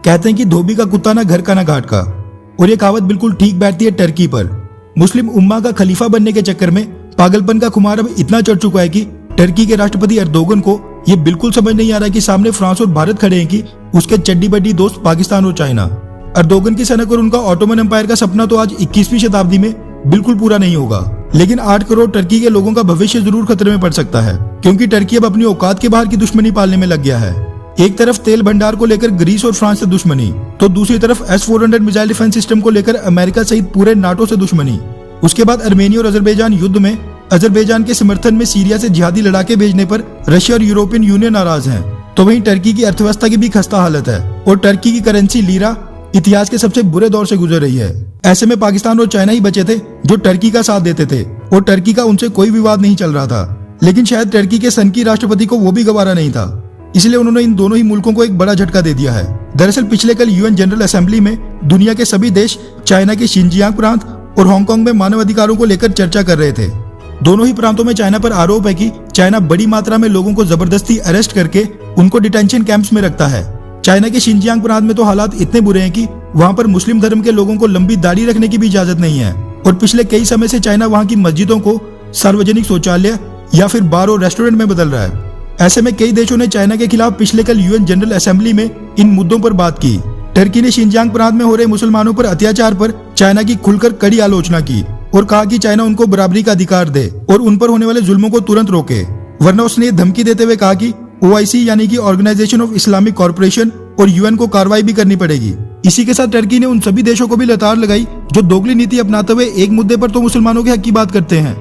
कहते हैं कि धोबी का कुत्ता ना घर का ना घाट का, और ये कहावत बिल्कुल ठीक बैठती है टर्की पर। मुस्लिम उम्मा का खलीफा बनने के चक्कर में पागलपन का खुमार अब इतना चढ़ चुका है कि टर्की के राष्ट्रपति एर्दोगन को ये बिल्कुल समझ नहीं आ रहा कि सामने फ्रांस और भारत खड़े हैं कि उसके चड्डी बड्डी दोस्त पाकिस्तान और चाइना। एर्दोगन की सनक और उनका ऑटोमन एम्पायर का सपना तो आज 21वीं शताब्दी में बिल्कुल पूरा नहीं होगा, लेकिन 8 करोड़ टर्की के लोगों का भविष्य जरूर खतरे में पड़ सकता है, क्योंकि टर्की अब अपनी औकात के बाहर की दुश्मनी पालने में लग गया है। एक तरफ तेल भंडार को लेकर ग्रीस और फ्रांस से दुश्मनी, तो दूसरी तरफ S-400 मिसाइल डिफेंस सिस्टम को लेकर अमेरिका सहित पूरे नाटो से दुश्मनी। उसके बाद अर्मेनिया और अजरबैजान युद्ध में अजरबैजान के समर्थन में सीरिया से जिहादी लड़ाके भेजने पर रशिया और यूरोपियन यूनियन नाराज हैं। तो वहीं टर्की की अर्थव्यवस्था की भी खस्ता हालत है और टर्की की करेंसी लीरा इतिहास के सबसे बुरे दौर से गुजर रही है। ऐसे में पाकिस्तान और चाइना ही बचे थे जो टर्की का साथ देते थे और टर्की का उनसे कोई विवाद नहीं चल रहा था। लेकिन शायद टर्की के सन की राष्ट्रपति को वो भी गवारा नहीं था, इसलिए उन्होंने इन दोनों ही मुल्कों को एक बड़ा झटका दे दिया है। दरअसल पिछले कल यूएन जनरल असेंबली में दुनिया के सभी देश चाइना के शिनजियांग प्रांत और हांगकांग में मानव अधिकारों को लेकर चर्चा कर रहे थे। दोनों ही प्रांतों में चाइना पर आरोप है कि चाइना बड़ी मात्रा में लोगों को जबरदस्ती अरेस्ट करके उनको डिटेंशन कैंप्स में रखता है। चाइना के शिनजियांग प्रांत में तो हालात इतने बुरे हैं कि वहां पर मुस्लिम धर्म के लोगों को लंबी दाढ़ी रखने की भी इजाजत नहीं है, और पिछले कई समय से चाइना वहां की मस्जिदों को सार्वजनिक शौचालय या फिर बार और रेस्टोरेंट में बदल रहा है। ऐसे में कई देशों ने चाइना के खिलाफ पिछले कल यूएन जनरल असेंबली में इन मुद्दों पर बात की। टर्की ने शिनजियांग प्रांत में हो रहे मुसलमानों पर अत्याचार पर चाइना की खुलकर कड़ी आलोचना की और कहा कि चाइना उनको बराबरी का अधिकार दे और उन पर होने वाले जुल्मों को तुरंत रोके, वरना उसने धमकी देते हुए कहा कि OIC यानी कि ऑर्गेनाइजेशन ऑफ इस्लामिक कॉर्पोरेशन और यूएन को कार्रवाई भी करनी पड़ेगी। इसी के साथ टर्की ने उन सभी देशों को भी लताड़ लगाई जो दोगली नीति अपनाते हुए एक मुद्दे पर तो मुसलमानों के हक की बात करते हैं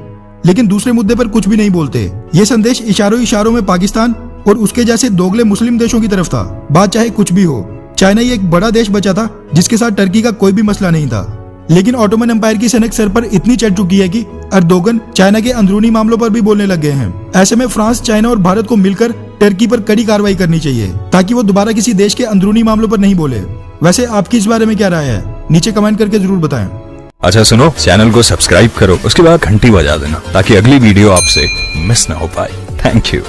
लेकिन दूसरे मुद्दे पर कुछ भी नहीं बोलते। ये संदेश इशारों इशारों में पाकिस्तान और उसके जैसे दोगले मुस्लिम देशों की तरफ था। बात चाहे कुछ भी हो, चाइना ही एक बड़ा देश बचा था जिसके साथ टर्की का कोई भी मसला नहीं था। लेकिन ऑटोमन एम्पायर की सनक सर पर इतनी चढ़ चुकी है कि एर्दोगन चाइना के अंदरूनी मामलों पर भी बोलने लग गए हैं। ऐसे में फ्रांस, चाइना और भारत को मिलकर टर्की पर कड़ी कार्रवाई करनी चाहिए ताकि वो दोबारा किसी देश के अंदरूनी मामलों पर नहीं बोले। वैसे आपकी इस बारे में क्या राय है, नीचे कमेंट करके जरूर बताएं। अच्छा सुनो, चैनल को सब्सक्राइब करो, उसके बाद घंटी बजा देना ताकि अगली वीडियो आपसे मिस ना हो पाए। Thank you.